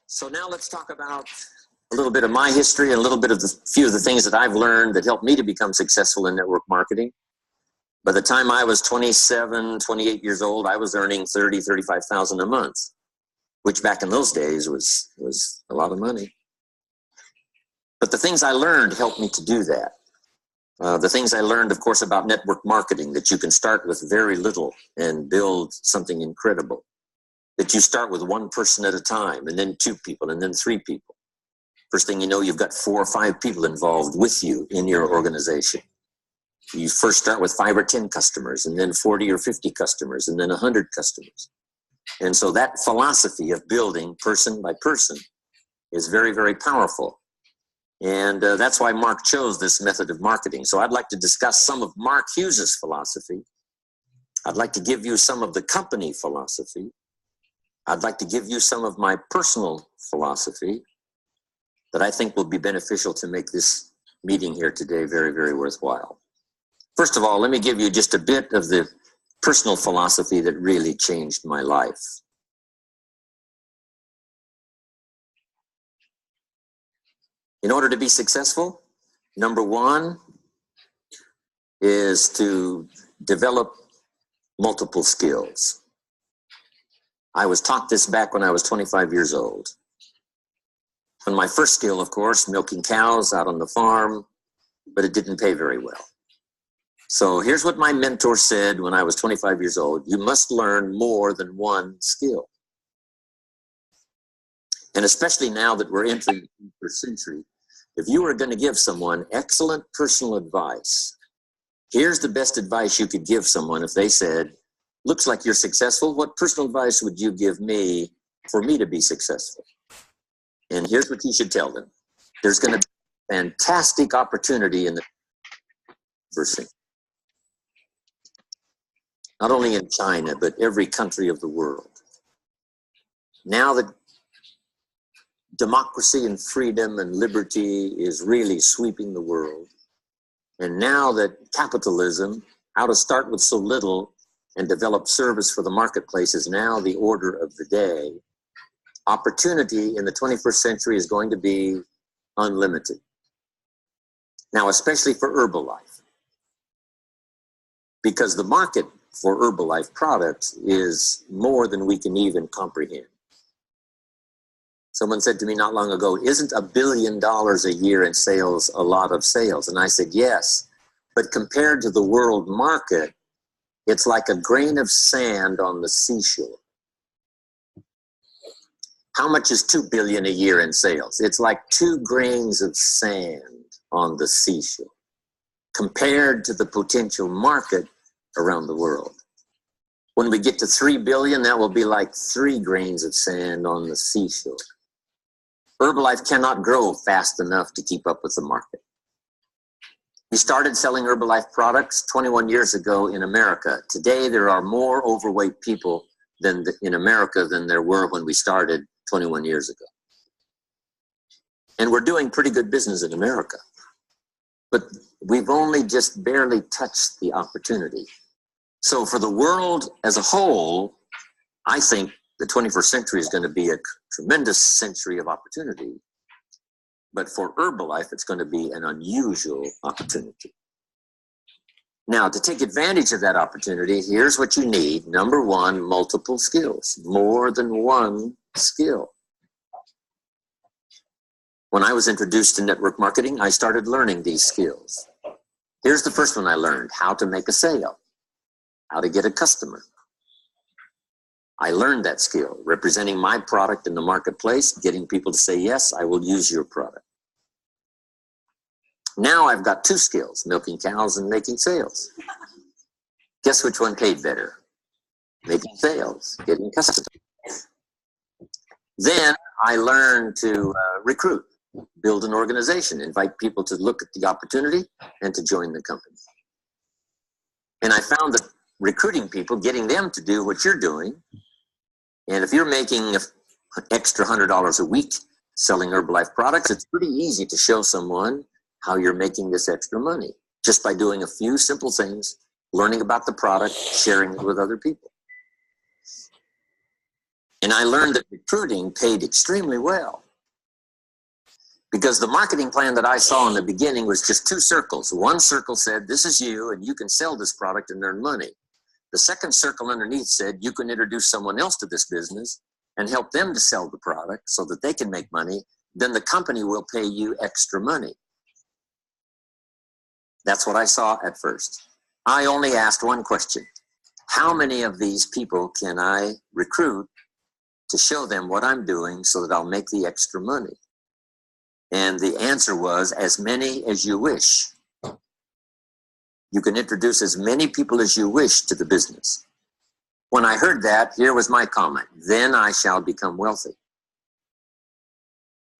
So now let's talk about a little bit of my history and a little bit of the few of the things that I've learned that helped me to become successful in network marketing. By the time I was 27, 28 years old, I was earning $30,000, $35,000 a month, which back in those days was a lot of money. But the things I learned helped me to do that. The things I learned, of course, about network marketing, that you can start with very little and build something incredible. That you start with one person at a time, and then two people, and then three people. First thing you know, you've got 4 or 5 people involved with you in your organization. You first start with 5 or 10 customers, and then 40 or 50 customers, and then 100 customers. And so that philosophy of building person by person is very, very powerful. And that's why Mark chose this method of marketing. So I'd like to discuss some of Mark Hughes's philosophy. I'd like to give you some of the company philosophy. I'd like to give you some of my personal philosophy that I think will be beneficial to make this meeting here today very, very worthwhile. First of all, let me give you just a bit of the personal philosophy that really changed my life. In order to be successful, number one is to develop multiple skills. I was taught this back when I was 25 years old. And my first skill, of course, milking cows out on the farm, but it didn't pay very well. So here's what my mentor said when I was 25 years old: you must learn more than one skill. And especially now that we're entering the 21st century, if you were going to give someone excellent personal advice, here's the best advice you could give someone if they said, looks like you're successful, what personal advice would you give me for me to be successful? And here's what you should tell them. There's going to be a fantastic opportunity in the first thing. Not only in China, but every country of the world. Now that democracy and freedom and liberty is really sweeping the world, and now that capitalism, how to start with so little and develop service for the marketplace, is now the order of the day, opportunity in the 21st century is going to be unlimited. Now, especially for Herbalife, because the market for Herbalife products is more than we can even comprehend. Someone said to me not long ago, isn't $1 billion a year in sales a lot of sales? And I said, yes, but compared to the world market, it's like a grain of sand on the seashore. How much is $2 billion a year in sales? It's like 2 grains of sand on the seashore compared to the potential market around the world. When we get to 3 billion, that will be like 3 grains of sand on the seashore. Herbalife cannot grow fast enough to keep up with the market. We started selling Herbalife products 21 years ago in America. Today, there are more overweight people in America than there were when we started 21 years ago. And we're doing pretty good business in America. But we've only just barely touched the opportunity. So for the world as a whole, I think the 21st century is going to be a tremendous century of opportunity. But for Herbalife, it's going to be an unusual opportunity. Now, to take advantage of that opportunity, here's what you need. Number one, multiple skills, more than one skill. When I was introduced to network marketing, I started learning these skills. Here's the first one I learned: how to make a sale, how to get a customer. I learned that skill, representing my product in the marketplace, getting people to say, yes, I will use your product. Now I've got 2 skills, milking cows and making sales. Guess which one paid better? Making sales, getting customers. Then I learned to recruit, build an organization, invite people to look at the opportunity and to join the company. And I found that recruiting people, getting them to do what you're doing, and if you're making an extra $100 a week selling Herbalife products, it's pretty easy to show someone how you're making this extra money just by doing a few simple things, learning about the product, sharing it with other people. And I learned that recruiting paid extremely well, because the marketing plan that I saw in the beginning was just two circles. One circle said, this is you, and you can sell this product and earn money. The second circle underneath said, you can introduce someone else to this business and help them to sell the product so that they can make money. Then the company will pay you extra money. That's what I saw at first. I only asked one question. How many of these people can I recruit to show them what I'm doing so that I'll make the extra money? And the answer was, as many as you wish. You can introduce as many people as you wish to the business. When I heard that, here was my comment: then I shall become wealthy.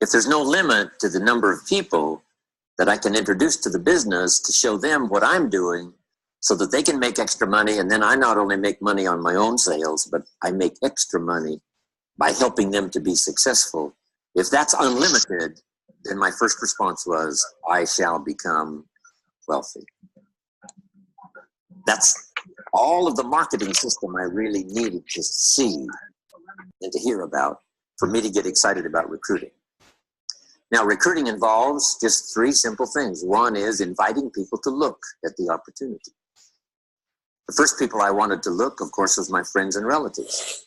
If there's no limit to the number of people that I can introduce to the business to show them what I'm doing so that they can make extra money, and then I not only make money on my own sales, but I make extra money by helping them to be successful. If that's unlimited, then my first response was, I shall become wealthy. That's all of the marketing system I really needed to see and to hear about for me to get excited about recruiting. Now, recruiting involves just three simple things. One is inviting people to look at the opportunity. The first people I wanted to look, of course, was my friends and relatives.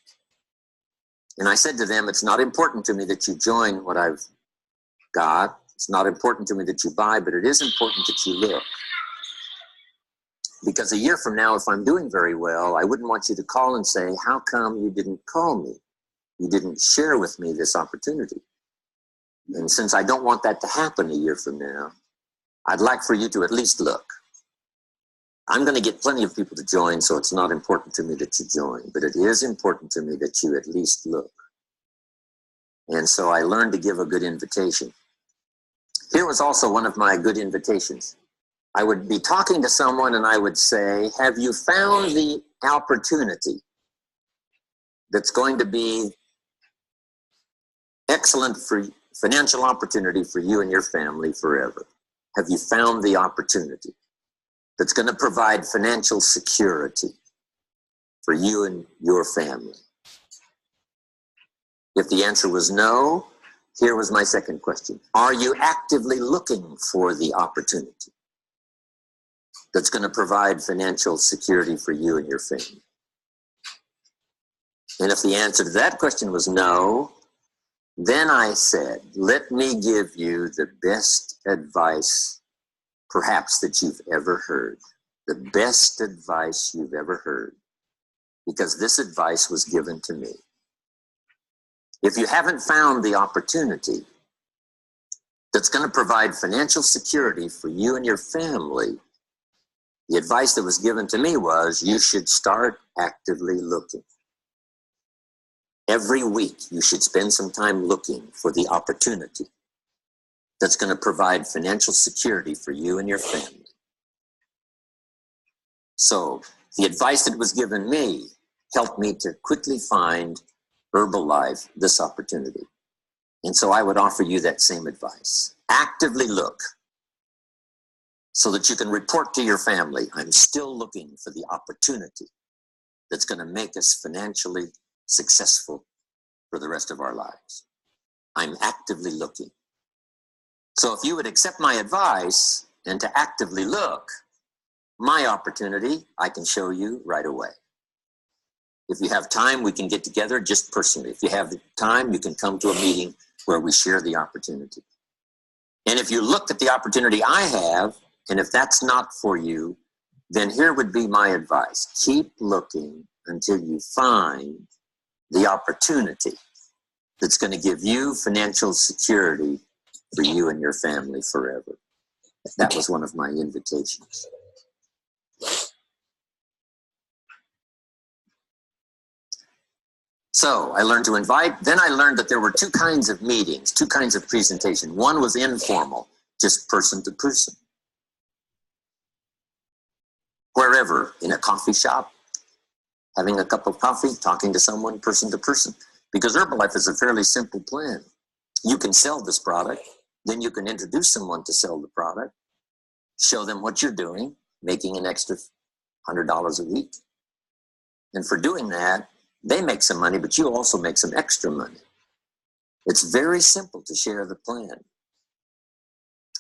And I said to them, it's not important to me that you join what I've got. It's not important to me that you buy, but it is important that you look. Because a year from now, if I'm doing very well, I wouldn't want you to call and say, how come you didn't call me? You didn't share with me this opportunity. And since I don't want that to happen a year from now, I'd like for you to at least look. I'm going to get plenty of people to join, so it's not important to me that you join, but it is important to me that you at least look. And so I learned to give a good invitation. Here was also one of my good invitations. I would be talking to someone and I would say, have you found the opportunity that's going to be excellent for financial opportunity for you and your family forever? Have you found the opportunity that's going to provide financial security for you and your family? If the answer was no, here was my second question. Are you actively looking for the opportunity that's going to provide financial security for you and your family? And if the answer to that question was no, then I said, let me give you the best advice perhaps that you've ever heard. The best advice you've ever heard. Because this advice was given to me. If you haven't found the opportunity that's going to provide financial security for you and your family, the advice that was given to me was, you should start actively looking. Every week, you should spend some time looking for the opportunity that's going to provide financial security for you and your family. So, the advice that was given me helped me to quickly find Herbalife this opportunity. And so I would offer you that same advice. Actively look so that you can report to your family, I'm still looking for the opportunity that's going to make us financially successful for the rest of our lives. I'm actively looking. So if you would accept my advice and to actively look, my opportunity, I can show you right away. If you have time, we can get together just personally. If you have the time, you can come to a meeting where we share the opportunity. And if you look at the opportunity I have, and if that's not for you, then here would be my advice. Keep looking until you find the opportunity that's going to give you financial security for you and your family forever. That was one of my invitations. So I learned to invite. Then I learned that there were two kinds of meetings, two kinds of presentation. One was informal, just person to person. Wherever, in a coffee shop, having a cup of coffee, talking to someone person to person. Because Herbalife is a fairly simple plan. You can sell this product, then you can introduce someone to sell the product, show them what you're doing, making an extra $100 a week. And for doing that, They make some money, but you also make some extra money. It's very simple to share the plan.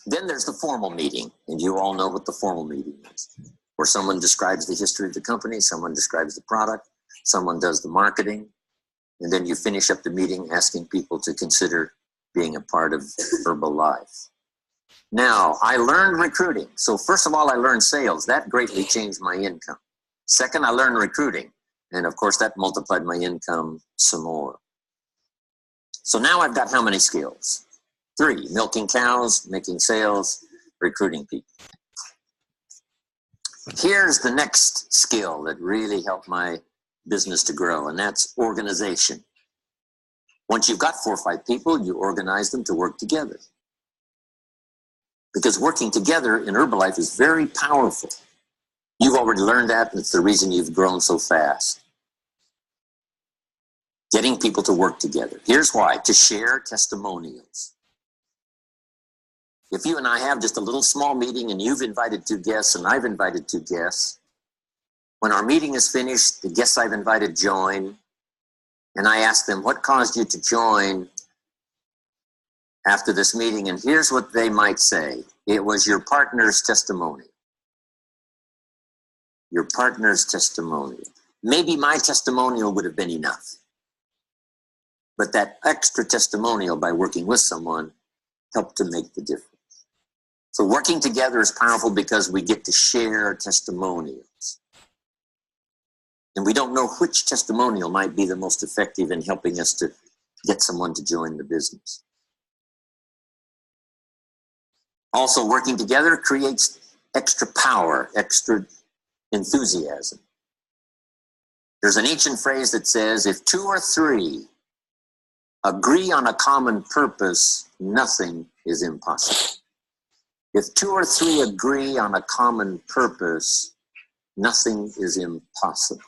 Then there's the formal meeting, and you all know what the formal meeting is, where someone describes the history of the company, someone describes the product, someone does the marketing, and then you finish up the meeting asking people to consider being a part of Herbalife. Now, I learned recruiting. So first of all, I learned sales. That greatly changed my income. Second, I learned recruiting. And of course, that multiplied my income some more. So now I've got how many skills? 3, milking cows, making sales, recruiting people. Here's the next skill that really helped my business to grow, and that's organization. Once you've got 4 or 5 people, you organize them to work together. Because working together in Herbalife is very powerful. You've already learned that, and it's the reason you've grown so fast. Getting people to work together. Here's why: to share testimonials. If you and I have just a little small meeting and you've invited 2 guests and I've invited 2 guests, when our meeting is finished, the guests I've invited join, and I ask them, what caused you to join after this meeting? And here's what they might say: it was your partner's testimony. Your partner's testimonial. Maybe my testimonial would have been enough. But that extra testimonial by working with someone helped to make the difference. So working together is powerful because we get to share testimonials. And we don't know which testimonial might be the most effective in helping us to get someone to join the business. Also, working together creates extra power, extra enthusiasm. There's an ancient phrase that says, if 2 or 3 agree on a common purpose, nothing is impossible. If 2 or 3 agree on a common purpose, nothing is impossible.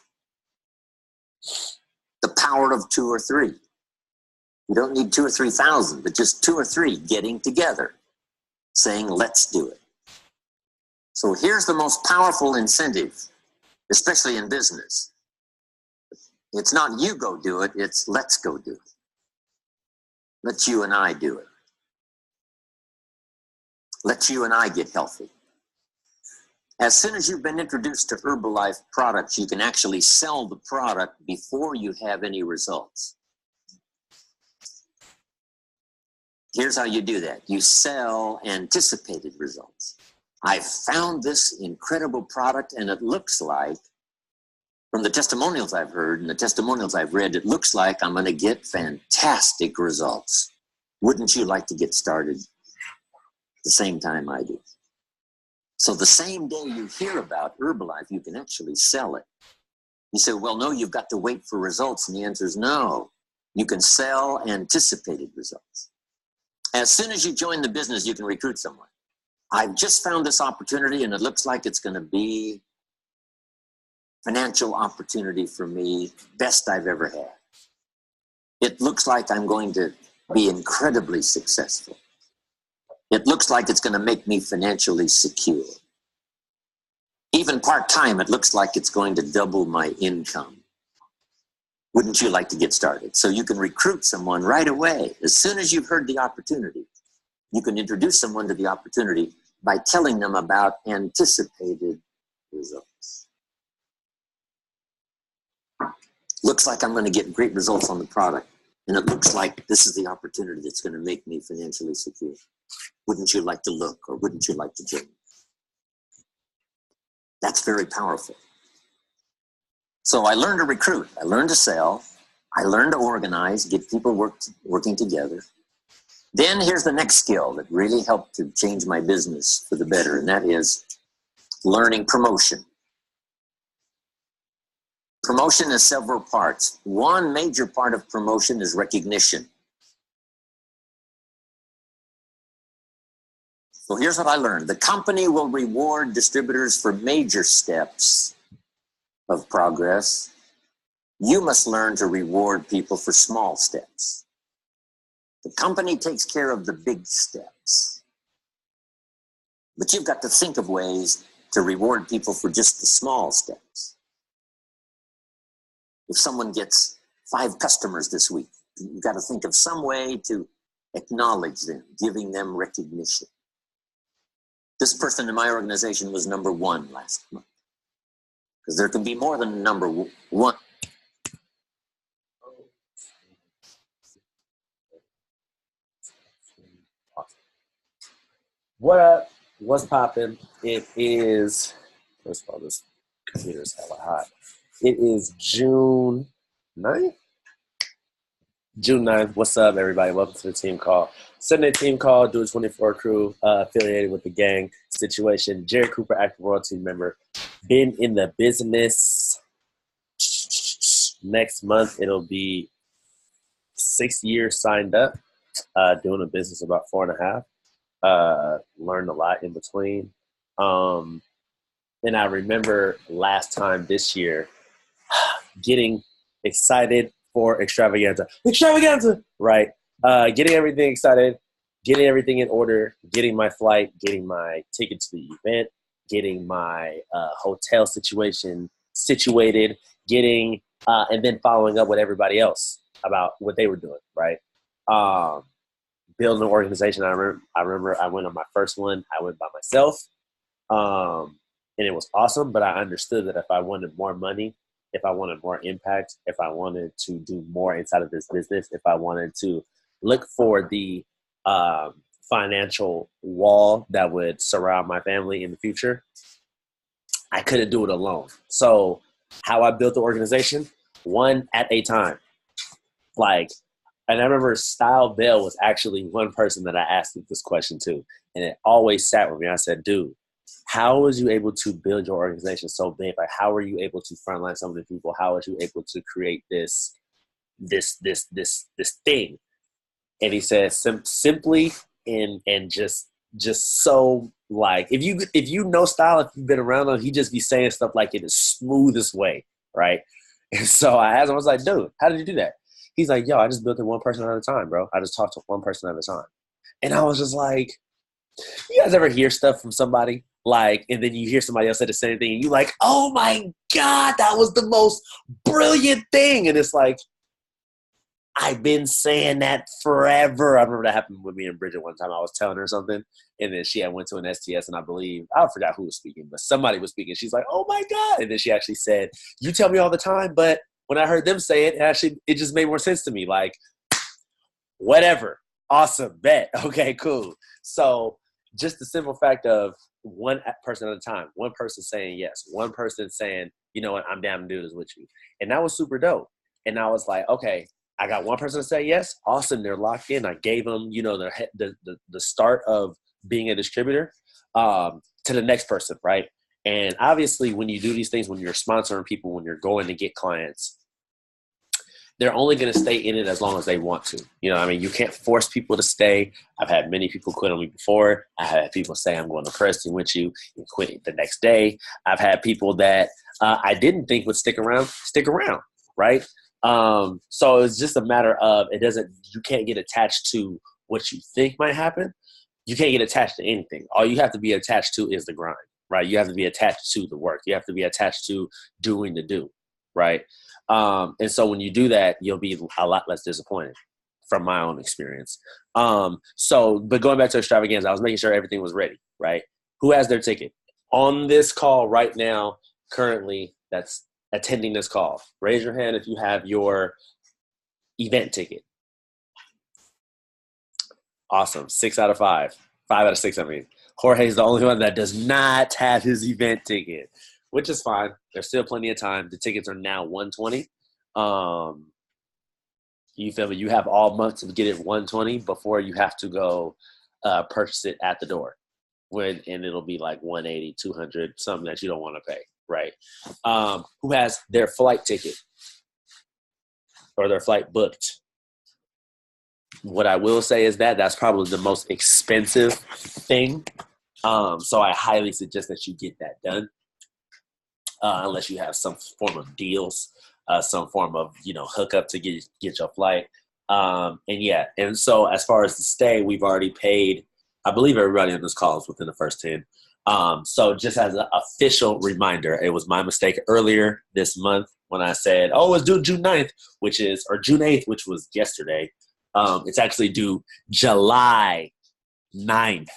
The power of 2 or 3. You don't need 2 or 3,000, but just 2 or 3 getting together, saying, let's do it. So here's the most powerful incentive, especially in business. It's not you go do it, it's let's go do it. Let you and I do it. Let you and I get healthy. As soon as you've been introduced to Herbalife products, you can actually sell the product before you have any results. Here's how you do that. You sell anticipated results. I found this incredible product, and it looks like, from the testimonials I've heard and the testimonials I've read, it looks like I'm going to get fantastic results. Wouldn't you like to get started the same time I do? So the same day you hear about Herbalife, you can actually sell it. You say, well, no, you've got to wait for results. And the answer is no. You can sell anticipated results. As soon as you join the business, you can recruit someone. I've just found this opportunity, and it looks like it's going to be financial opportunity for me, best I've ever had. It looks like I'm going to be incredibly successful. It looks like it's going to make me financially secure. Even part-time, it looks like it's going to double my income. Wouldn't you like to get started? So you can recruit someone right away. As soon as you've heard the opportunity, you can introduce someone to the opportunity by telling them about anticipated results. Looks like I'm going to get great results on the product, and it looks like this is the opportunity that's going to make me financially secure. Wouldn't you like to look, or wouldn't you like to join? That's very powerful. So I learned to recruit, I learned to sell, I learned to organize, get people working together. Then here's the next skill that really helped to change my business for the better, and that is learning promotion. Promotion has several parts. One major part of promotion is recognition. So here's what I learned. The company will reward distributors for major steps of progress. You must learn to reward people for small steps. The company takes care of the big steps. But you've got to think of ways to reward people for just the small steps. If someone gets 5 customers this week, you've got to think of some way to acknowledge them, giving them recognition. This person in my organization was number 1 last month. Because there can be more than number 1. What up? What's poppin'? It is, first of all, this computer is hella hot. It is June 9th? June 9th. What's up, everybody? Welcome to the team call. Sunday team call, Do It 24 crew, affiliated with the gang situation. Jared Cooper, active royalty member. Been in the business. Next month, it'll be 6 years signed up. Doing a business about 4.5. Learned a lot in between. And I remember last time this year getting excited for extravaganza, right? Getting everything excited, getting everything in order, getting my flight, getting my ticket to the event, getting my hotel situation situated, getting, and then following up with everybody else about what they were doing, right? Building an organization. I remember I went on my first one. I went by myself, and it was awesome. But I understood that if I wanted more money, if I wanted more impact, if I wanted to do more inside of this business, if I wanted to look for the financial wall that would surround my family in the future, I couldn't do it alone. So how I built the organization, one at a time. And I remember Style Bell was actually one person that I asked this question to, and it always sat with me. I said, dude, how was you able to build your organization so big? Like, how were you able to frontline so many people? How was you able to create this thing? And he said, simply and just so, like, if you know Style, if you've been around him, he just be saying stuff like in the smoothest way, right? And so I asked him, I was like, dude, how did you do that? He's like, yo, I just built it one person at a time, bro. I just talked to one person at a time. And I was just like, you guys ever hear stuff from somebody? Like, and then you hear somebody else say the same thing, and you're like, oh my God, that was the most brilliant thing. And it's like, I've been saying that forever. I remember that happened with me and Bridget one time. I was telling her something, and then she had went to an STS, and I forgot who was speaking, but somebody was speaking. She's like, oh my God. And then she actually said, you tell me all the time, but when I heard them say it, it just made more sense to me. Like, whatever. Awesome. Bet. Okay, cool. So just the simple fact of one person at a time, one person saying yes, one person saying, you know what, I'm down to do this with you. And that was super dope. And I was like, okay, I got one person to say yes. Awesome. They're locked in. I gave them, the start of being a distributor to the next person, right? And obviously when you do these things, when you're sponsoring people, when you're going to get clients, they're only going to stay in it as long as they want to. You know what I mean? You can't force people to stay. I've had many people quit on me before. I had people say, I'm going to Preston with you, and quit the next day. I've had people that I didn't think would stick around, right? So it's just a matter of, you can't get attached to what you think might happen. You can't get attached to anything. All you have to be attached to is the grind, right? You have to be attached to the work. You have to be attached to doing the do, right? And so when you do that, you'll be a lot less disappointed from my own experience. But going back to extravaganza, I was making sure everything was ready, right? Who has their ticket? On this call right now, currently, that's attending this call. Raise your hand if you have your event ticket. Awesome. 6 out of 5. 5 out of 6, I mean. Jorge's the only one that does not have his event ticket, which is fine. There's still plenty of time. The tickets are now $120. You feel me? You have all month to get it $120 before you have to go purchase it at the door. And it'll be like $180, $200, something that you don't want to pay, right? Who has their flight ticket or their flight booked? What I will say is that's probably the most expensive thing. So I highly suggest that you get that done. Unless you have some form of deals, some form of, hookup to get your flight. And so as far as the stay, we've already paid, I believe everybody on this call is within the first 10. So just as an official reminder, it was my mistake earlier this month when I said, oh, it's due June 9th, or June 8th, which was yesterday. It's actually due July 9th.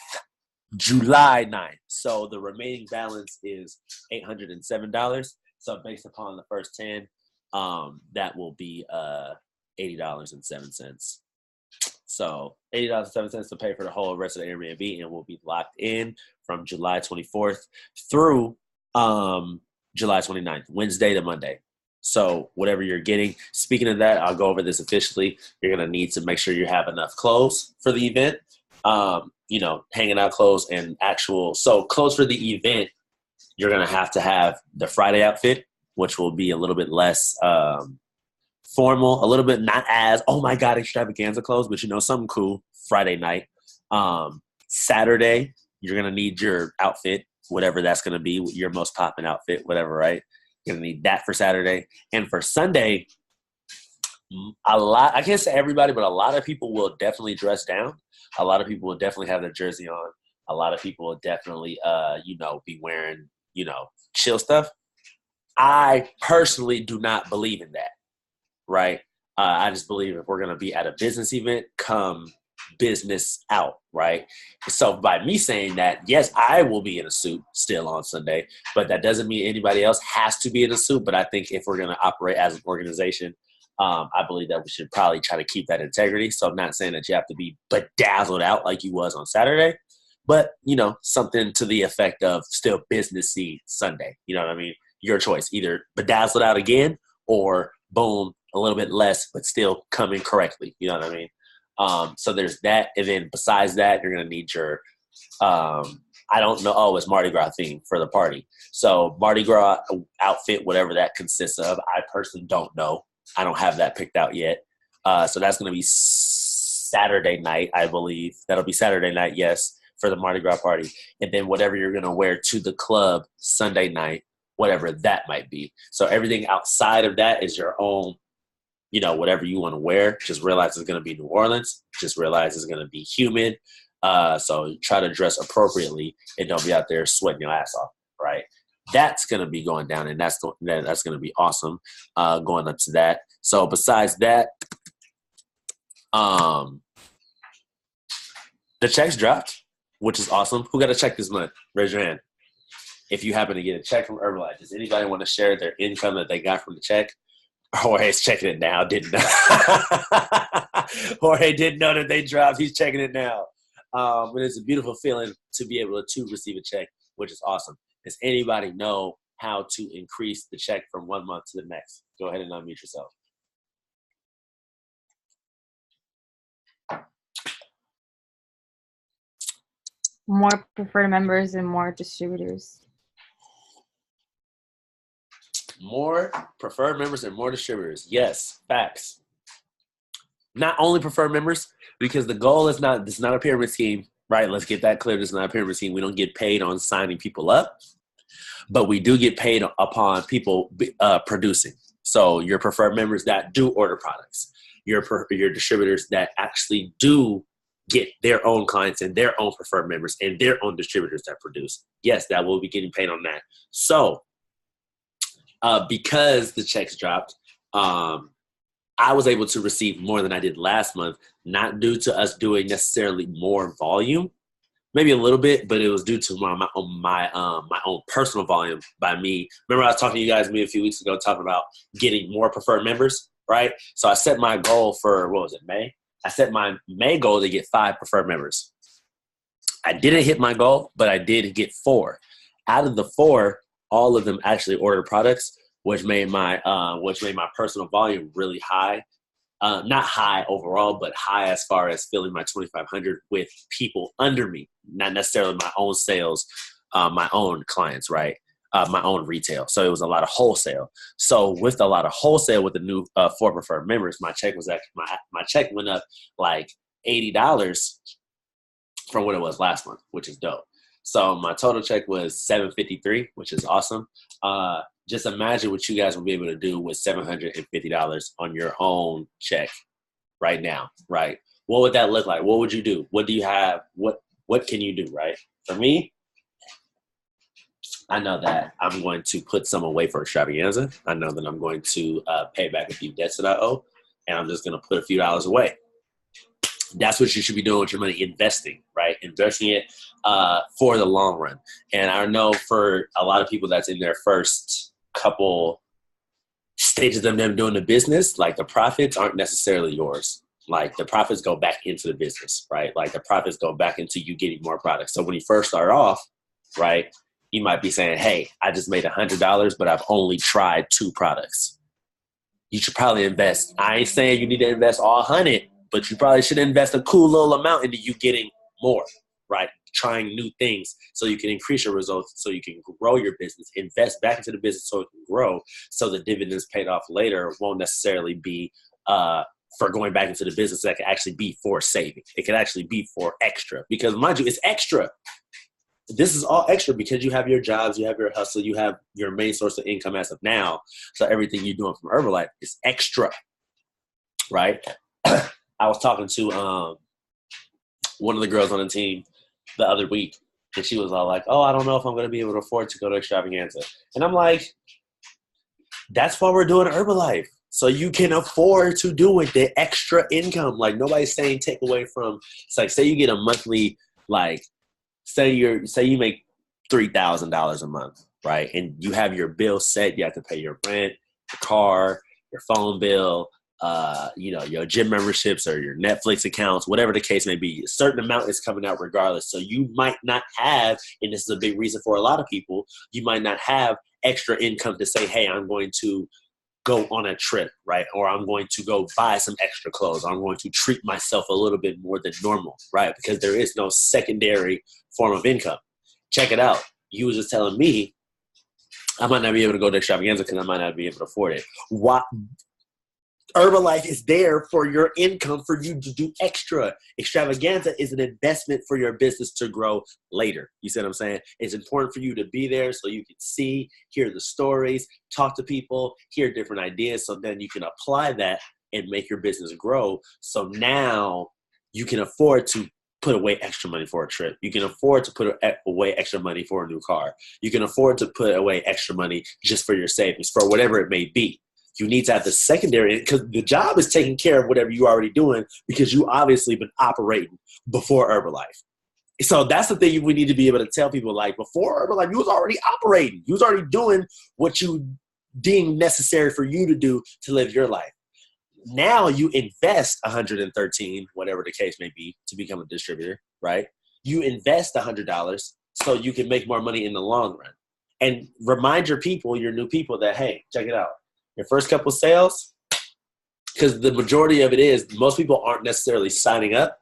July 9th. So the remaining balance is $807. So based upon the first 10, that will be $80.07. So $80.07 to pay for the whole rest of the Airbnb, and we'll be locked in from July 24th through July 29th, Wednesday to Monday. So whatever you're getting. Speaking of that, I'll go over this officially. You're going to need to make sure you have enough clothes for the event. Hanging out clothes and actual. So clothes for the event, you're going to have the Friday outfit, which will be a little bit less formal, a little bit not as, oh my God, extravaganza clothes, but something cool Friday night. Saturday, you're going to need your outfit, whatever that's going to be, your most popping outfit, whatever, right? You're going to need that for Saturday. And for Sunday, I can't say everybody, but a lot of people will definitely dress down. A lot of people will definitely have their jersey on. A lot of people will definitely, be wearing, chill stuff. I personally do not believe in that, right? I just believe if we're going to be at a business event, come business out, right? So by me saying that, yes, I will be in a suit still on Sunday, but that doesn't mean anybody else has to be in a suit. But I think if we're going to operate as an organization, I believe that we should probably try to keep that integrity. So I'm not saying that you have to be bedazzled out like you was on Saturday, but, something to the effect of still businessy Sunday. You know what I mean? Your choice, either bedazzled out again or boom, a little bit less, but still coming correctly. You know what I mean? So there's that. And then besides that, you're going to need your, I don't know. Oh, it's Mardi Gras theme for the party. So Mardi Gras outfit, whatever that consists of, I personally don't know. I don't have that picked out yet. So that's going to be Saturday night, I believe. That'll be Saturday night, yes, for the Mardi Gras party. And then whatever you're going to wear to the club Sunday night, whatever that might be. So everything outside of that is your own, whatever you want to wear. Just realize it's going to be New Orleans. Just realize it's going to be humid. So try to dress appropriately and don't be out there sweating your ass off, right? That's going to be going down, and that's going to be awesome going up to that. So besides that, the checks dropped, which is awesome. Who got a check this month? Raise your hand. If you happen to get a check from Herbalife, does anybody want to share their income that they got from the check? Jorge's checking it now. Didn't know. Jorge didn't know that they dropped. He's checking it now. But it's a beautiful feeling to be able to receive a check, which is awesome. Does anybody know how to increase the check from one month to the next? Go ahead and unmute yourself. More preferred members and more distributors. More preferred members and more distributors. Yes, facts. Not only preferred members, because the goal is not, this is not a pyramid scheme, right? Let's get that clear. This is not a pyramid scheme. We don't get paid on signing people up, but we do get paid upon people producing. So your preferred members that do order products, your distributors that actually do get their own clients and their own preferred members and their own distributors that produce. Yes, that will be getting paid on that. So because the checks dropped, I was able to receive more than I did last month, not due to us doing necessarily more volume, maybe a little bit, but it was due to my own personal volume by me. Remember I was talking to you guys maybe a few weeks ago talking about getting more preferred members, right? So I set my goal for, May? I set my May goal to get 5 preferred members. I didn't hit my goal, but I did get 4. Out of the 4, all of them actually ordered products, which made my personal volume really high. Not high overall, but high as far as filling my 2,500 with people under me, not necessarily my own sales, my own clients, right? My own retail. So it was a lot of wholesale. So with a lot of wholesale with the new 4 preferred members, my check was actually my check went up like $80 from what it was last month, which is dope. So my total check was $753, which is awesome. Just imagine what you guys will be able to do with $750 on your own check right now, right? What would that look like? What would you do? What do you have? What can you do, right? For me, I know that I'm going to put some away for extravaganza. I know that I'm going to pay back a few debts that I owe, and I'm just going to put a few dollars away. That's what you should be doing with your money, investing, right? Investing it for the long run. And I know for a lot of people that's in their first couple stages of them doing the business, like the profits aren't necessarily yours. Like the profits go back into the business, right? Like the profits go back into you getting more products. So when you first start off, right, you might be saying, hey, I just made $100, but I've only tried 2 products. You should probably invest. I ain't saying you need to invest all 100, but you probably should invest a cool little amount into you getting more, right? Trying new things so you can increase your results, so you can grow your business, invest back into the business so it can grow, so the dividends paid off later won't necessarily be for going back into the business. That can actually be for saving. It can actually be for extra, because mind you, it's extra. This is all extra because you have your jobs, you have your hustle, you have your main source of income as of now. So everything you're doing from Herbalife is extra, right? I was talking to one of the girls on the team the other week, and she was all like, oh, I don't know if I'm going to be able to afford to go to extravaganza. And I'm like, that's why we're doing Herbalife. So you can afford to do it, the extra income. Like nobody's saying take away from, it's like, say you get a monthly, like, say you make $3,000 a month, right? And you have your bill set. You have to pay your rent, your car, your phone bill, your gym memberships or your Netflix accounts, whatever the case may be. A certain amount is coming out regardless. So you might not have, and this is a big reason for a lot of people, you might not have extra income to say, hey, I'm going to go on a trip, right? Or I'm going to go buy some extra clothes. Or I'm going to treat myself a little bit more than normal, right? Because there is no secondary form of income. Check it out. You was just telling me I might not be able to go to extravaganza because I might not be able to afford it. Why? Herbalife is there for your income, for you to do extra. Extravaganza is an investment for your business to grow later. You see what I'm saying? It's important for you to be there so you can see, hear the stories, talk to people, hear different ideas, so then you can apply that and make your business grow. So now you can afford to put away extra money for a trip. You can afford to put away extra money for a new car. You can afford to put away extra money just for your savings, for whatever it may be. You need to have the secondary, because the job is taking care of whatever you're already doing, because you obviously been operating before Herbalife. So that's the thing we need to be able to tell people, like, before Herbalife, you was already operating. You was already doing what you deemed necessary for you to do to live your life. Now you invest 113, whatever the case may be, to become a distributor, right? You invest $100 so you can make more money in the long run. And remind your people, your new people, that, hey, check it out. Your first couple sales, because the majority of it is most people aren't necessarily signing up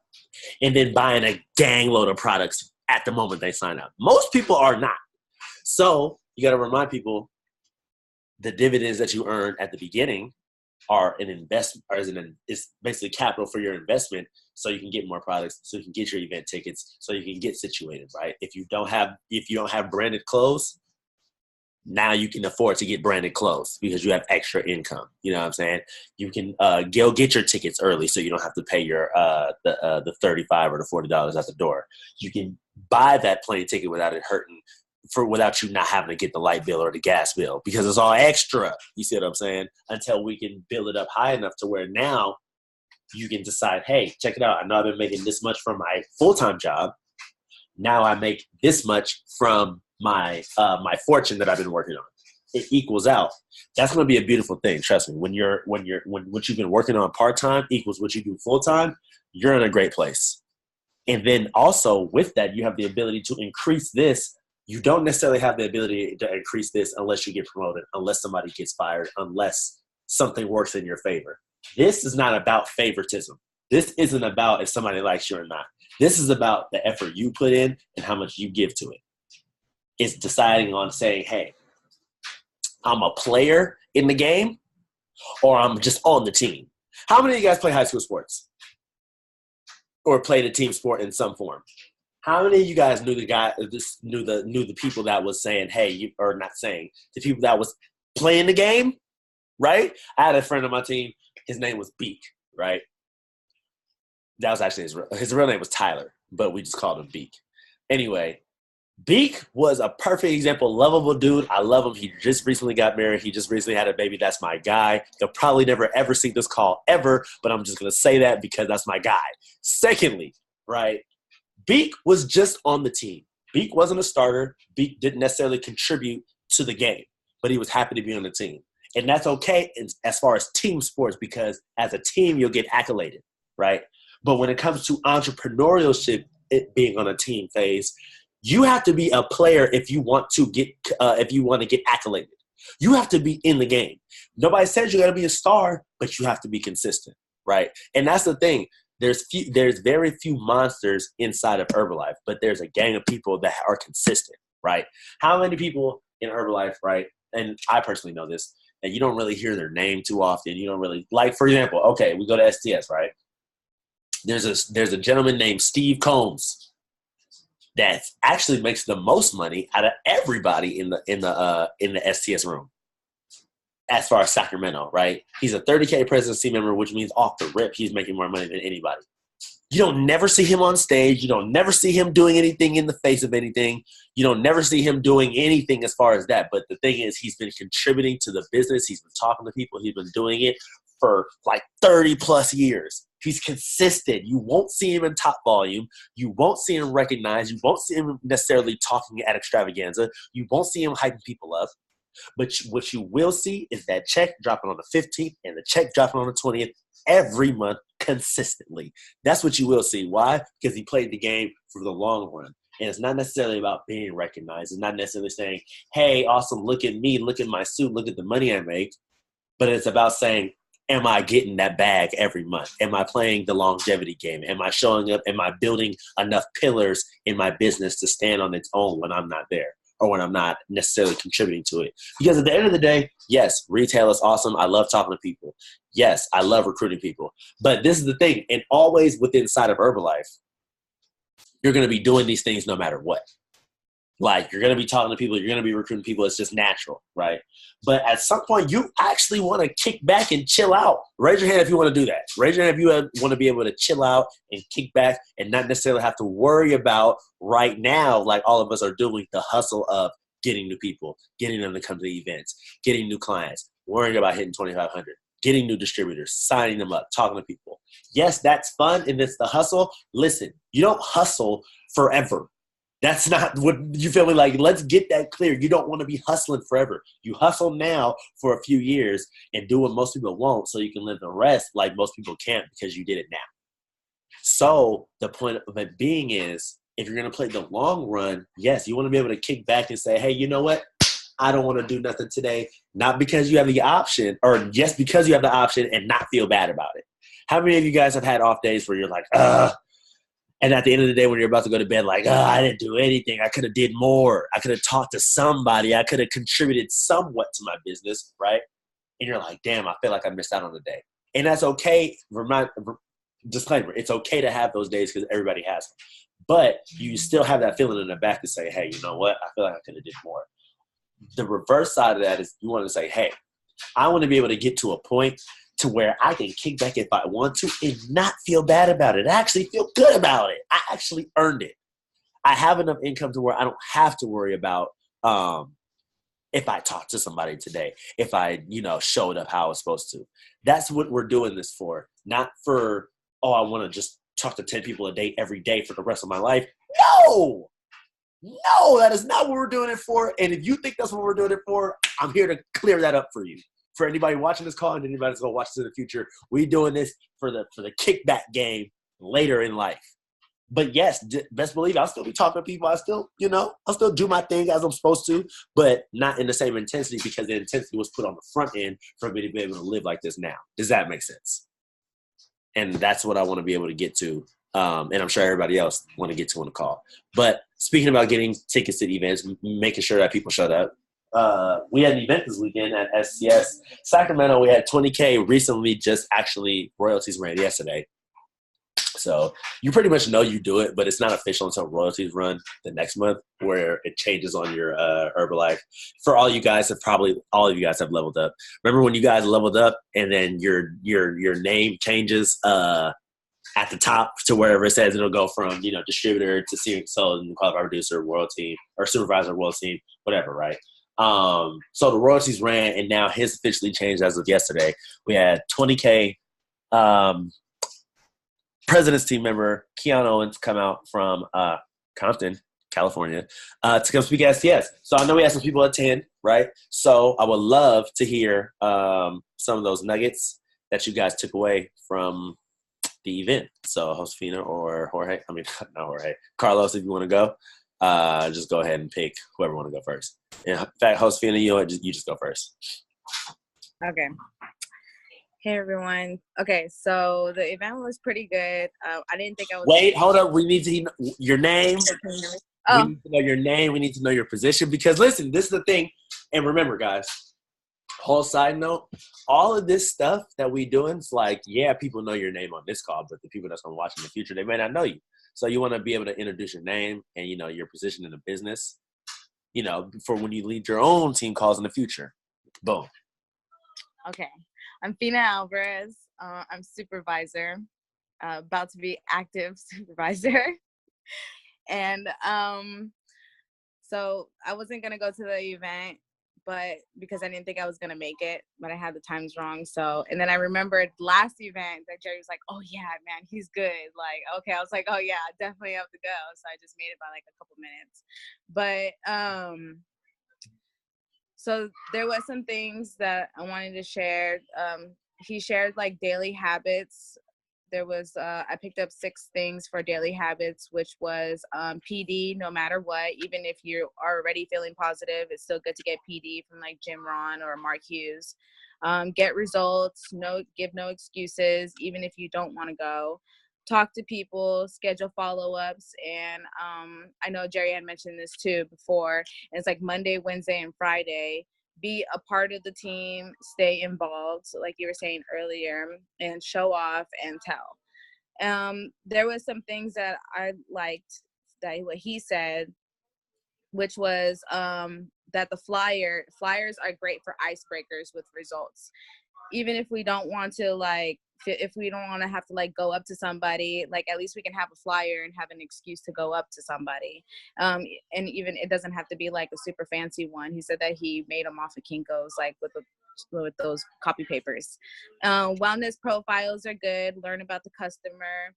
and then buying a gang load of products at the moment they sign up. Most people are not. So you got to remind people the dividends that you earn at the beginning are an investment, or is basically capital for your investment, so you can get more products, so you can get your event tickets, so you can get situated, right? If you don't have branded clothes, now you can afford to get branded clothes because you have extra income. You know what I'm saying? You can go get your tickets early so you don't have to pay your the $35 or the $40 at the door. You can buy that plane ticket without it hurting, without you not having to get the light bill or the gas bill, because it's all extra. You see what I'm saying? Until we can build it up high enough to where now you can decide, hey, check it out. I know I've been making this much from my full-time job. Now I make this much from my fortune that I've been working on. It equals out. That's going to be a beautiful thing. Trust me. When what you've been working on part-time equals what you do full-time, you're in a great place. And then also with that, you have the ability to increase this. You don't necessarily have the ability to increase this unless you get promoted, unless somebody gets fired, unless something works in your favor. This is not about favoritism. This isn't about if somebody likes you or not. This is about the effort you put in and how much you give to it. It's deciding on saying, hey, I'm a player in the game, or I'm just on the team. How many of you guys play high school sports or played a team sport in some form? How many of you guys knew the people that was saying, hey, or not saying, the people that was playing the game, right? I had a friend on my team. His name was Beak, right? That was actually his real name was Tyler, but we just called him Beak. Anyway, Beak was a perfect example. Lovable dude. I love him. He just recently got married. He just recently had a baby. That's my guy. He'll probably never, ever see this call ever, but I'm just going to say that because that's my guy. Secondly, right, Beak was just on the team. Beak wasn't a starter. Beak didn't necessarily contribute to the game, but he was happy to be on the team. And that's okay as far as team sports, because as a team, you'll get accoladed, right? But when it comes to entrepreneurship, it being on a team phase, you have to be a player if you want to get accoladed. You have to be in the game. Nobody says you got to be a star, but you have to be consistent, right? And that's the thing. There's very few monsters inside of Herbalife, but there's a gang of people that are consistent, right? How many people in Herbalife, right? And I personally know this, and you don't really hear their name too often. You don't really, like, for example, okay, we go to STS, right? There's a gentleman named Steve Combs that actually makes the most money out of everybody in the STS room. As far as Sacramento, right? He's a 30K presidency member, which means off the rip, he's making more money than anybody. You don't never see him on stage. You don't never see him doing anything in the face of anything. You don't never see him doing anything as far as that. But the thing is, he's been contributing to the business. He's been talking to people. He's been doing it for like 30 plus years. He's consistent. You won't see him in top volume. You won't see him recognized. You won't see him necessarily talking at extravaganza. You won't see him hyping people up. But what you will see is that check dropping on the 15th and the check dropping on the 20th every month consistently. That's what you will see. Why? Because he played the game for the long run. And it's not necessarily about being recognized. It's not necessarily saying, hey, awesome, look at me, look at my suit, look at the money I make. But it's about saying, am I getting that bag every month? Am I playing the longevity game? Am I showing up? Am I building enough pillars in my business to stand on its own when I'm not there? Or when I'm not necessarily contributing to it. Because at the end of the day, yes, retail is awesome. I love talking to people. Yes, I love recruiting people. But this is the thing, and always within inside of Herbalife, you're going to be doing these things no matter what. Like, you're going to be talking to people, you're going to be recruiting people. It's just natural, right? But at some point, you actually want to kick back and chill out. Raise your hand if you want to do that. Raise your hand if you want to be able to chill out and kick back and not necessarily have to worry about right now, like all of us are doing, the hustle of getting new people, getting them to come to the events, getting new clients, worrying about hitting 2,500, getting new distributors, signing them up, talking to people. Yes, that's fun, and it's the hustle. Listen, you don't hustle forever. That's not what you feel me. Like, let's get that clear. You don't want to be hustling forever. You hustle now for a few years and do what most people won't, so you can live the rest like most people can't because you did it now. So the point of it being is, if you're going to play the long run, yes, you want to be able to kick back and say, hey, you know what? I don't want to do nothing today. Not because you have the option, or just because you have the option and not feel bad about it. How many of you guys have had off days where you're like, and at the end of the day, when you're about to go to bed, like, I didn't do anything. I could have did more. I could have talked to somebody. I could have contributed somewhat to my business, right? And you're like, damn, I feel like I missed out on the day. And that's okay. Disclaimer, it's okay to have those days because everybody has them. But you still have that feeling in the back to say, hey, you know what? I feel like I could have did more. The reverse side of that is you want to say, hey, I want to be able to get to a point to where I can kick back if I want to and not feel bad about it. I actually feel good about it. I actually earned it. I have enough income to where I don't have to worry about if I talked to somebody today, if I, showed up how I was supposed to. That's what we're doing this for. Not for, I want to just talk to 10 people a day every day for the rest of my life. No, that is not what we're doing it for. And if you think that's what we're doing it for, I'm here to clear that up for you. For anybody watching this call and anybody that's going to watch this in the future, we're doing this for the kickback game later in life. But yes, best believe I'll still be talking to people. I still, I'll still do my thing as I'm supposed to, but not in the same intensity because the intensity was put on the front end for me to be able to live like this now. Does that make sense? And that's what I want to be able to get to. And I'm sure everybody else want to get to on the call. But speaking about getting tickets to events, making sure that people showed up. We had an event this weekend at STS. Sacramento, we had 20K recently, just actually royalties ran yesterday. So you pretty much know you do it, but it's not official until royalties run the next month where it changes on your Herbalife. For all you guys all of you guys have leveled up. Remember when you guys leveled up and then your name changes at the top to wherever it says it'll go from, distributor to so qualified producer, world team, or supervisor, world team, whatever, right? So the royalties ran, and now his officially changed as of yesterday. We had 20K President's team member Keon Owens come out from Compton, California, to come speak at STS. So I know we had some people attend, right? So I would love to hear some of those nuggets that you guys took away from the event. So Josefina or Jorge, not Jorge, Carlos, if you want to go, just go ahead and pick whoever want to go first. In fact, Josefina, you just go first. Okay. Hey everyone. Okay, so the event was pretty good. I didn't think I was. Wait, hold up. We need to know your name. Oh. We need to know your name. We need to know your position. Because listen, this is the thing. And remember, guys, whole side note, all of this stuff that we doing, it's like, yeah, people know your name on this call, but the people that's going to watch in the future, they may not know you. So you want to be able to introduce your name and, your position in the business, for when you lead your own team calls in the future. Boom. Okay. I'm Fina Alvarez. I'm supervisor, about to be active supervisor. And so I wasn't going to go to the event, but because I didn't think I was going to make it, but I had the times wrong. So, and then I remembered last event that Jerry was like, oh yeah, man, he's good. Like, okay. I was like, oh yeah, I definitely have to go. So I just made it by like a couple minutes, but, so there was some things that I wanted to share. He shared like daily habits. There was, I picked up 6 things for daily habits, which was PD, no matter what. Even if you're already feeling positive, it's still good to get PD from like Jim Rohn or Mark Hughes. Get results, give no excuses, even if you don't want to go. Talk to people, schedule follow-ups, and I know Jerry had mentioned this too before. And it's like Monday, Wednesday, and Friday. Be a part of the team, stay involved, like you were saying earlier, and show off and tell. There was some things that I liked that what he said, which was that the flyers are great for icebreakers with results. Even if we don't want to if we don't want to have to go up to somebody, at least we can have a flyer and have an excuse to go up to somebody. And even it doesn't have to be a super fancy one. He said that he made them off of Kinko's, with those copy papers. Wellness profiles are good. Learn about the customer.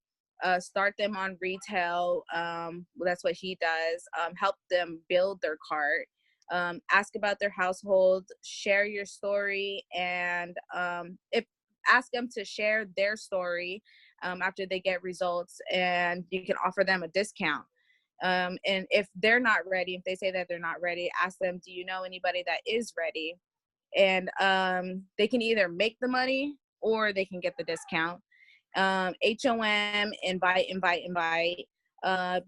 Start them on retail. That's what he does. Help them build their cart. Ask about their household, share your story, and ask them to share their story after they get results, and you can offer them a discount. And if they're not ready, if they say that they're not ready, ask them, do you know anybody that is ready? And they can either make the money or they can get the discount. HOM, invite.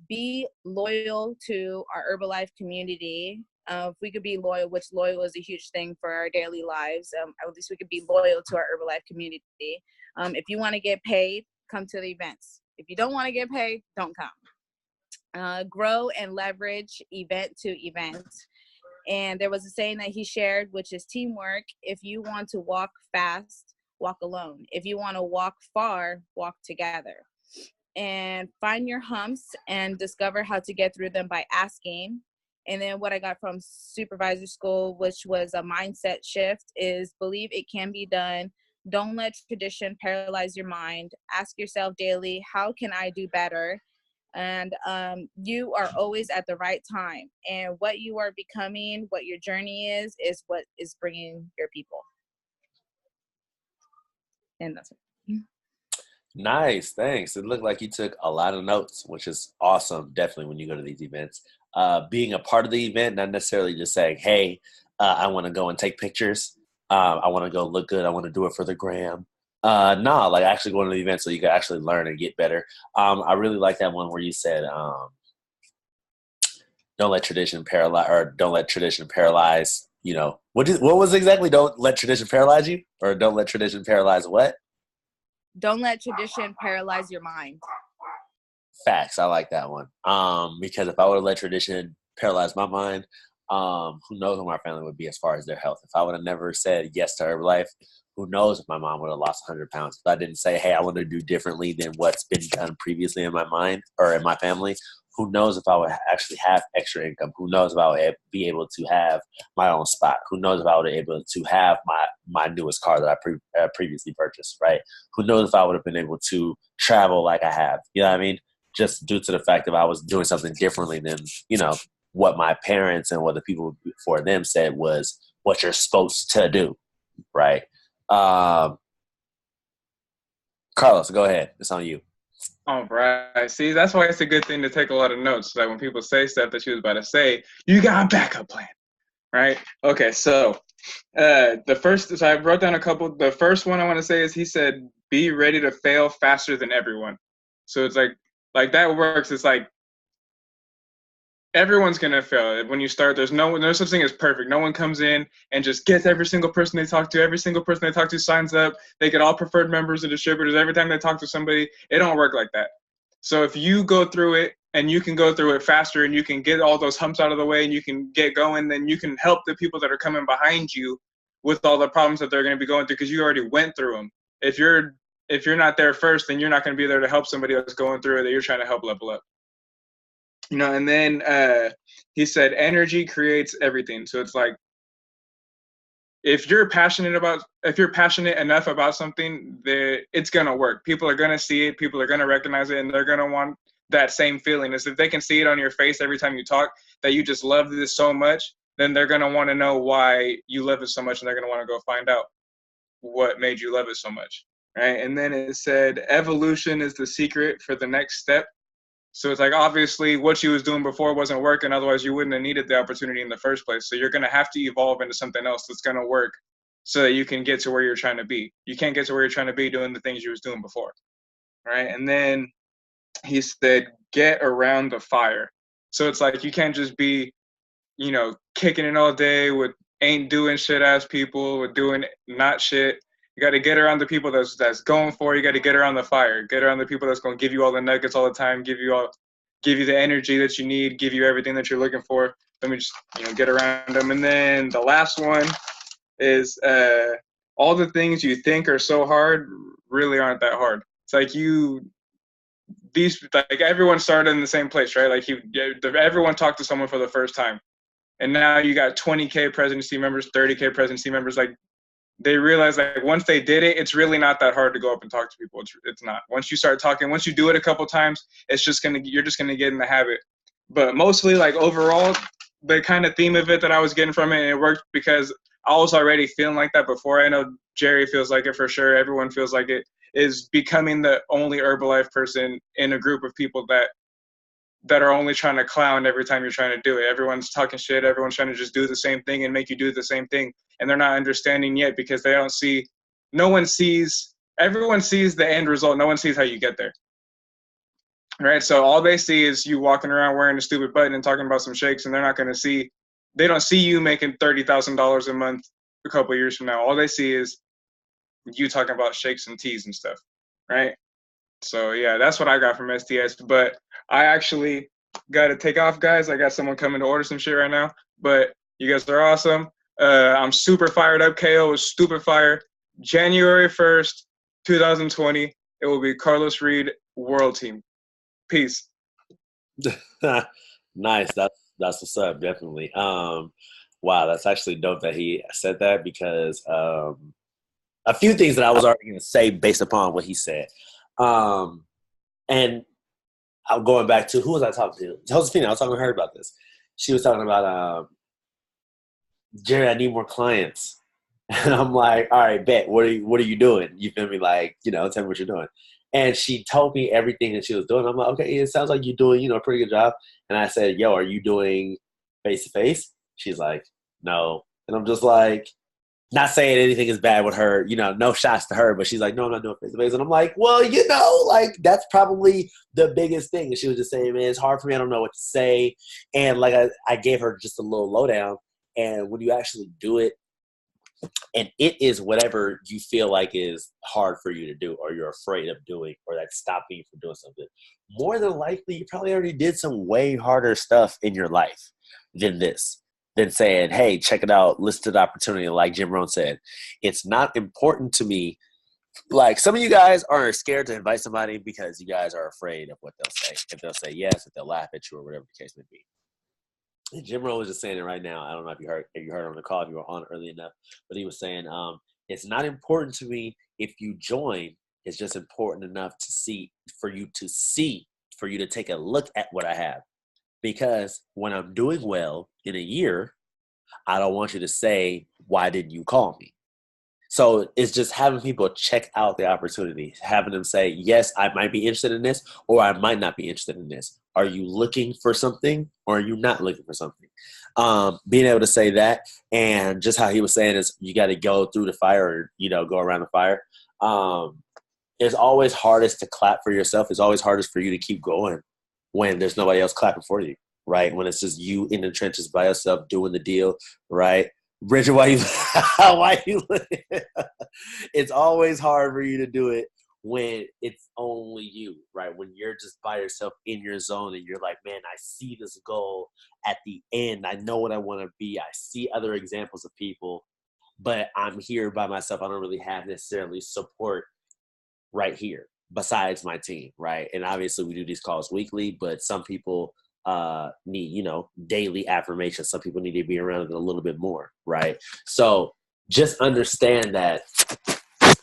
Be loyal to our Herbalife community. If we could be loyal, which loyal is a huge thing for our daily lives, at least we could be loyal to our Herbalife community. If you want to get paid, come to the events. If you don't want to get paid, don't come. Grow and leverage event to event. And there was a saying that he shared, which is teamwork. If you want to walk fast, walk alone. If you want to walk far, walk together. And find your humps and discover how to get through them by asking. And then what I got from supervisor school, which was a mindset shift, is believe it can be done. Don't let tradition paralyze your mind. Ask yourself daily, how can I do better? And you are always at the right time. And what you are becoming, what your journey is what is bringing your people. And that's it. Nice, thanks. It looked like you took a lot of notes, which is awesome, definitely, when you go to these events. Being a part of the event, not necessarily just saying, hey, I want to go and take pictures. I want to go look good. I want to do it for the gram. No, actually going to the event so you can actually learn and get better. I really like that one where you said, don't let tradition paralyze, what was exactly, don't let tradition paralyze you, or don't let tradition paralyze what? Don't let tradition paralyze your mind. Facts. I like that one. Because if I would have let tradition paralyze my mind, who knows who my family would be as far as their health. If I would have never said yes to Herbalife, who knows if my mom would have lost 100 pounds if I didn't say, hey, I want to do differently than what's been done previously in my mind or in my family. Who knows if I would actually have extra income? Who knows if I would be able to have my own spot? Who knows if I would be able to have my newest car that I previously purchased, right? Who knows if I would have been able to travel like I have? You know what I mean? Just due to the fact that I was doing something differently than, what my parents and what the people before them said was what you're supposed to do, right? Carlos, go ahead. It's on you. All right. See, that's why it's a good thing to take a lot of notes. So that when people say stuff that she was about to say, you got a backup plan, right? Okay, so so I wrote down a couple. The first one I want to say is he said, be ready to fail faster than everyone. So it's like that works. It's like everyone's going to fail. When you start, there's no such thing as perfect. No one comes in and just gets every single person they talk to. Every single person they talk to signs up. They get all preferred members and distributors. Every time they talk to somebody, it don't work like that. So if you go through it and you can go through it faster and you can get all those humps out of the way and you can get going, then you can help the people that are coming behind you with all the problems that they're going to be going through because you already went through them. If you're not there first, then you're not going to be there to help somebody else going through it that you're trying to help level up. And then he said energy creates everything. So it's like if you're passionate enough about something, it's gonna work. People are gonna see it, people are gonna recognize it, and they're gonna want that same feeling. Is if they can see it on your face every time you talk that you just love this so much, then they're gonna want to know why you love it so much, and they're gonna want to go find out what made you love it so much. Right? And then it said evolution is the secret for the next step. So it's like, obviously, what she was doing before wasn't working. Otherwise, you wouldn't have needed the opportunity in the first place. So you're going to have to evolve into something else that's going to work so that you can get to where you're trying to be. You can't get to where you're trying to be doing the things you was doing before. Right? And then he said, get around the fire. So it's like you can't just be, kicking it all day with ain't doing shit ass people, with doing not shit. You got to get around the people that's going for it. You got to get around the fire. Get around the people that's going to give you all the nuggets all the time, give you the energy that you need, give you everything that you're looking for. Let me just, get around them. And then the last one is all the things you think are so hard really aren't that hard. It's like everyone started in the same place, right? Like everyone talked to someone for the first time. And now you got 20K presidency members, 30K presidency members. Like, they realize once they did it, it's really not that hard to go up and talk to people. It's not. Once you start talking, once you do it a couple times, you're just gonna get in the habit. But mostly, overall, the kind of theme of it that I was getting from it, and it worked because I was already feeling like that before. I know Jerry feels like it for sure. Everyone feels like it, is becoming the only Herbalife person in a group of people that are only trying to clown every time you're trying to do it. Everyone's talking shit. Everyone's trying to just do the same thing and make you do the same thing. And they're not understanding yet because everyone sees the end result. No one sees how you get there. Right? So all they see is you walking around wearing a stupid button and talking about some shakes, and they don't see you making $30,000 a month a couple of years from now. All they see is you talking about shakes and teas and stuff. Right? So yeah, that's what I got from STS. But I actually got to take off, guys. I got someone coming to order some shit right now. But you guys are awesome. I'm super fired up. KO was stupid fire. January 1st, 2020, it will be Carlos Reed World Team. Peace. Nice. That's what's up. Definitely. Wow, that's actually dope that he said that because a few things that I was already going to say based upon what he said. And I'm going back to, who was I talking to? Josephine. I was talking to her about this. She was talking about, Jerry, I need more clients. And I'm like, all right, bet. What are you doing? You feel me? Like, tell me what you're doing. And she told me everything that she was doing. I'm like, okay, it sounds like you're doing, a pretty good job. And I said, yo, are you doing face-to-face? She's like, no. And I'm just like, not saying anything is bad with her, no shots to her, but she's like, no, I'm not doing face-to-face. And I'm like, well, that's probably the biggest thing. And she was just saying, man, it's hard for me. I don't know what to say. And I gave her just a little lowdown. And when you actually do it, and it is whatever you feel like is hard for you to do or you're afraid of doing or that's stopping you from doing something, more than likely you probably already did some way harder stuff in your life than this. than saying, hey, check it out, listen to the opportunity. Like Jim Rohn said, it's not important to me. Like, some of you guys are scared to invite somebody because you guys are afraid of what they'll say. If they'll say yes, if they'll laugh at you, or whatever the case may be. And Jim Rohn was just saying it right now. I don't know if you heard on the call, if you were on early enough, but he was saying, it's not important to me if you join. It's just important enough for you to take a look at what I have. Because when I'm doing well in a year, I don't want you to say, why didn't you call me? So it's just having people check out the opportunity, having them say, yes, I might be interested in this, or I might not be interested in this. Are you looking for something, or are you not looking for something? Being able to say that, and just how he was saying is you got to go through the fire, or, go around the fire. It's always hardest to clap for yourself. It's always hardest for you to keep going when there's nobody else clapping for you, right? When it's just you in the trenches by yourself doing the deal, right? Bridget, why you it's always hard for you to do it when it's only you, right? When you're just by yourself in your zone and you're like, man, I see this goal at the end. I know what I want to be. I see other examples of people, but I'm here by myself. I don't really have necessarily support right here besides my team, right? And obviously we do these calls weekly, but some people need, daily affirmation. Some people need to be around it a little bit more, right? So just understand that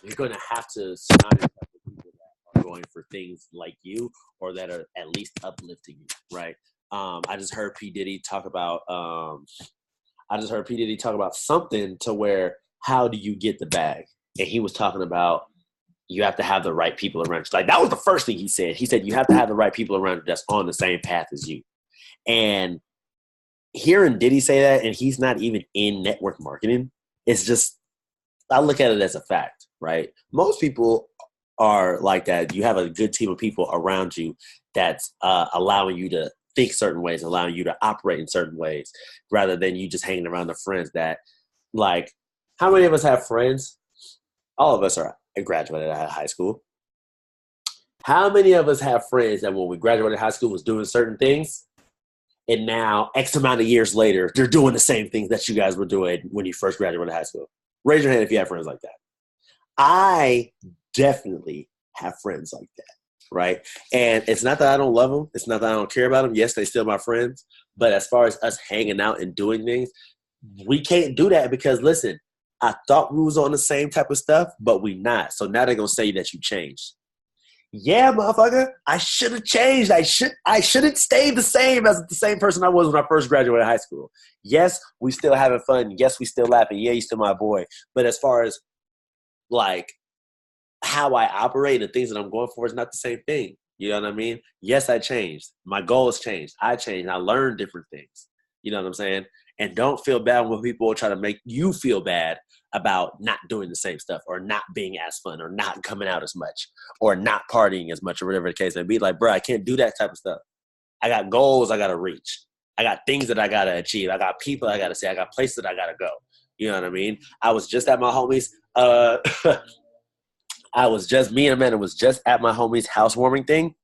you're going to have to surround yourself with people that are going for things like you, or that are at least uplifting you, right? I just heard P. Diddy talk about something to where, how do you get the bag? And he was talking about, you have to have the right people around you. Like, that was the first thing he said. He said, you have to have the right people around you that's on the same path as you. And hearing Diddy say that, and he's not even in network marketing, it's just, I look at it as a fact, right? Most people are like that. You have a good team of people around you that's allowing you to think certain ways, allowing you to operate in certain ways, rather than you just hanging around the friends that, like, how many of us have friends? All of us are graduated out of high school. How many of us have friends that when we graduated high school was doing certain things, and now X amount of years later, they're doing the same things that you guys were doing when you first graduated high school? Raise your hand if you have friends like that. I definitely have friends like that, right? And it's not that I don't love them. It's not that I don't care about them. Yes, they're still my friends. But as far as us hanging out and doing things, we can't do that because, listen, I thought we was on the same type of stuff, but we not. So now they're going to say that you changed. Yeah, motherfucker, I should have changed. I shouldn't stay the same as the same person I was when I first graduated high school. Yes, we still having fun. Yes, we still laughing. Yeah, you still my boy. But as far as, like, how I operate and things that I'm going for is not the same thing. You know what I mean? Yes, I changed. My goals changed. I changed. I learned different things. You know what I'm saying? And don't feel bad when people try to make you feel bad about not doing the same stuff, or not being as fun, or not coming out as much, or not partying as much, or whatever the case may be. Like, bro, I can't do that type of stuff. I got goals I got to reach. I got things that I got to achieve. I got people I got to see. I got places that I got to go. You know what I mean? I was just at my homies. Me and Amanda was just at my homie's housewarming thing.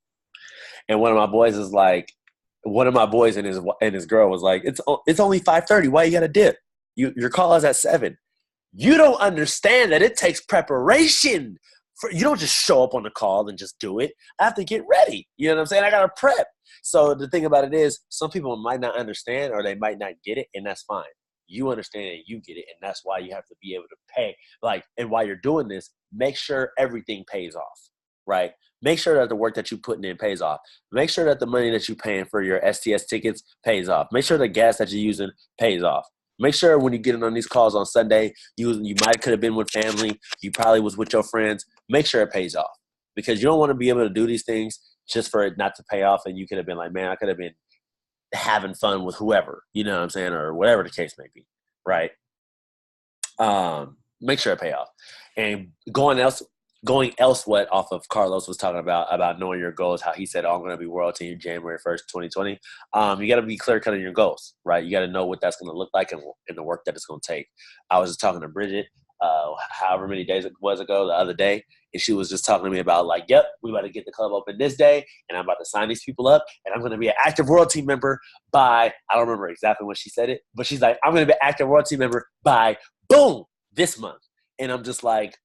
And one of my boys and his girl was like, it's only 5:30. Why you got to dip? Your call is at 7. You don't understand that it takes preparation. You don't just show up on the call and just do it. I have to get ready. You know what I'm saying? I got to prep. So the thing about it is, some people might not understand, or they might not get it, and that's fine. You understand and you get it, and that's why you have to be able to pay. And while you're doing this, make sure everything pays off, right? Make sure that the work that you're putting in pays off. Make sure that the money that you're paying for your STS tickets pays off. Make sure the gas that you're using pays off. Make sure when you get in on these calls on Sunday, you could have been with family. You probably was with your friends. Make sure it pays off, because you don't want to be able to do these things just for it not to pay off. And you could have been like, man, I could have been having fun with whoever, you know what I'm saying? Or whatever the case may be. Right. Make sure it pay off. And going elsewhere off of Carlos was talking about knowing your goals, how he said, I'm going to be world team January 1st, 2020. You got to be clear cut on your goals, right? You got to know what that's going to look like and the work that it's going to take. I was just talking to Bridget, however many days it was ago, the other day, and she was just talking to me about like, yep, we about to get the club open this day, and I'm about to sign these people up, and I'm going to be an active royalty member by, I don't remember exactly when she said it, but she's like, I'm going to be an active royalty member by, boom, this month. And I'm just like,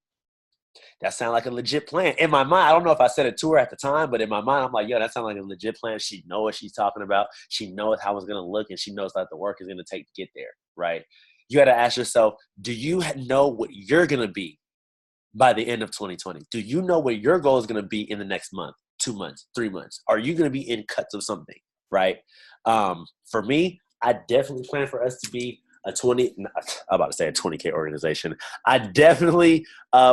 that sounds like a legit plan. In my mind, I don't know if I said it to her at the time, but in my mind, I'm like, yo, that sounds like a legit plan. She knows what she's talking about. She knows how it's going to look, and she knows that the work is going to take to get there, right? You got to ask yourself, do you know what you're going to be by the end of 2020? Do you know what your goal is going to be in the next month, 2 months, 3 months? Are you going to be in cuts of something, right? For me, I definitely plan for us to be I'm about to say a 20K organization. I definitely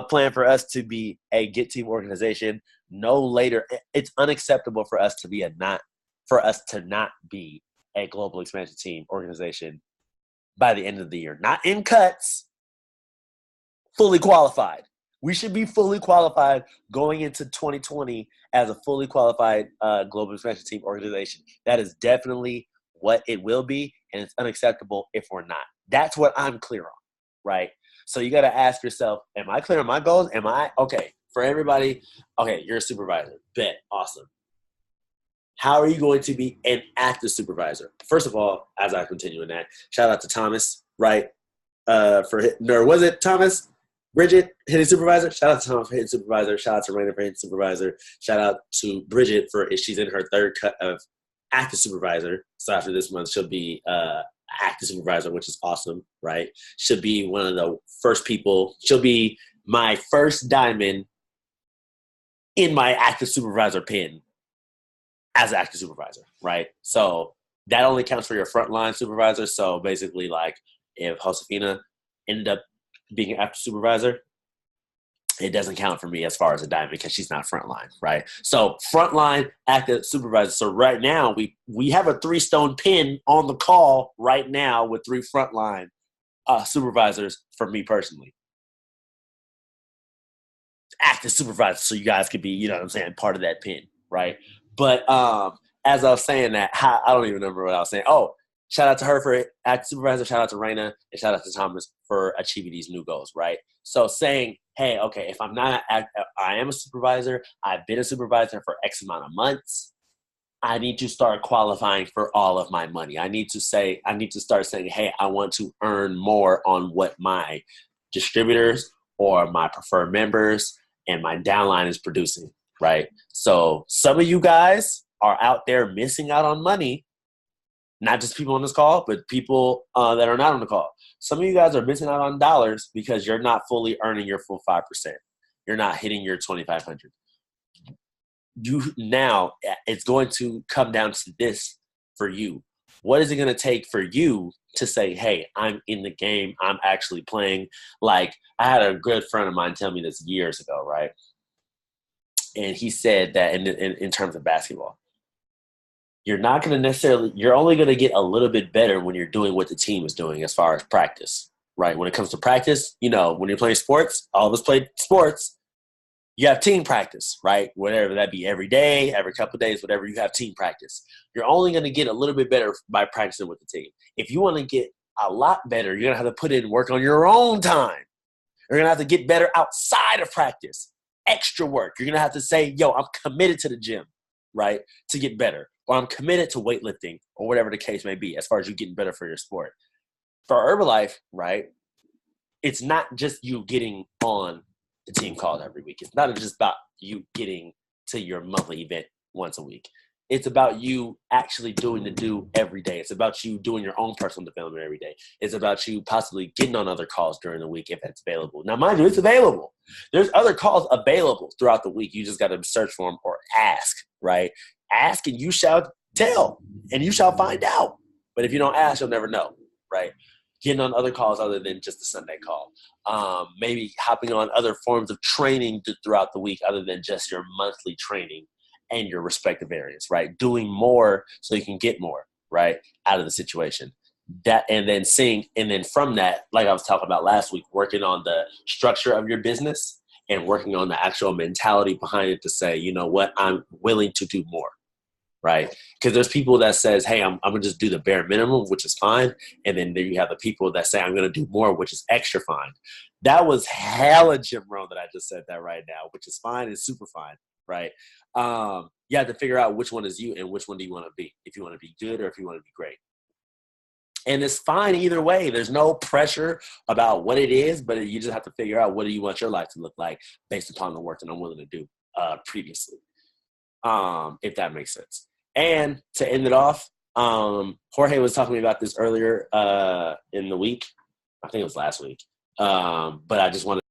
plan for us to be a Get Team organization. No later. It's unacceptable for us to not be a global expansion team organization by the end of the year. Not in cuts, fully qualified. We should be fully qualified going into 2020 as a fully qualified global expansion team organization. That is definitely what it will be, and it's unacceptable if we're not. That's what I'm clear on, right? So you got to ask yourself, am I clear on my goals? Okay, for everybody, okay, you're a supervisor. Bet, awesome. How are you going to be an active supervisor? First of all, as I continue in that, shout out to Thomas, right? Was it Thomas? Bridget, hitting supervisor. Shout out to Thomas for hitting supervisor. Shout out to Raina for hitting supervisor. Shout out to Bridget she's in her third cut of active supervisor. So after this month, she'll be active supervisor, which is awesome, right? She'll be one of the first people. She'll be my first diamond in my active supervisor pin as an active supervisor, right? So that only counts for your frontline supervisor. So basically, like if Josefina ended up being an active supervisor, it doesn't count for me as far as a diamond because she's not frontline, right? So frontline, active supervisor. So right now we have a 3-stone pin on the call right now with 3 frontline supervisors for me personally. Active supervisor, so you guys could be, you know what I'm saying, part of that pin, right? But as I was saying that, I don't even remember what I was saying. Oh, shout out to her for active supervisor. Shout out to Raina, and shout out to Thomas for achieving these new goals, right? So saying, hey, okay, if I'm not, I am a supervisor. I've been a supervisor for X amount of months. I need to start qualifying for all of my money. I need to start saying, hey, I want to earn more on what my distributors or my preferred members and my downline is producing, right? So some of you guys are out there missing out on money. Not just people on this call, but people that are not on the call. Some of you guys are missing out on dollars because you're not fully earning your full 5%. You're not hitting your 2,500. Now it's going to come down to this for you. What is it going to take for you to say, hey, I'm in the game. I'm actually playing. Like I had a good friend of mine tell me this years ago, right? And he said that in terms of basketball, you're only going to get a little bit better when you're doing what the team is doing as far as practice, right? When it comes to practice, when you're playing sports, all of us play sports, you have team practice, right? Whatever that be, every day, every couple of days, whatever, you have team practice. You're only going to get a little bit better by practicing with the team. If you want to get a lot better, you're going to have to put in work on your own time. You're going to have to get better outside of practice, extra work. You're going to have to say, yo, I'm committed to the gym, right, to get better. Or I'm committed to weightlifting or whatever the case may be as far as you getting better for your sport. For Herbalife, right, it's not just you getting on the team call every week. It's not just about you getting to your monthly event once a week. It's about you actually doing the do every day. It's about you doing your own personal development every day. It's about you possibly getting on other calls during the week if it's available. Now, mind you, it's available. There's other calls available throughout the week. You just got to search for them or ask, right? Ask and you shall tell, and you shall find out. But if you don't ask, you'll never know, right? Getting on other calls other than just the Sunday call. Maybe hopping on other forms of training throughout the week other than just your monthly training and your respective areas, right? Doing more so you can get more, right, out of the situation. And then from that, like I was talking about last week, working on the structure of your business and working on the actual mentality behind it to say, you know what, I'm willing to do more, right? Because there's people that says, hey, I'm going to just do the bare minimum, which is fine. And then there you have the people that say, I'm going to do more, which is extra fine. That was hella Jim Rohn that I just said that right now, which is fine and super fine, right? You have to figure out which one is you and which one do you want to be, if you want to be good or if you want to be great. And it's fine either way. There's no pressure about what it is, but you just have to figure out what do you want your life to look like based upon the work that I'm willing to do previously, if that makes sense. And to end it off, Jorge was talking to me about this earlier in the week. I think it was last week. But I just wanted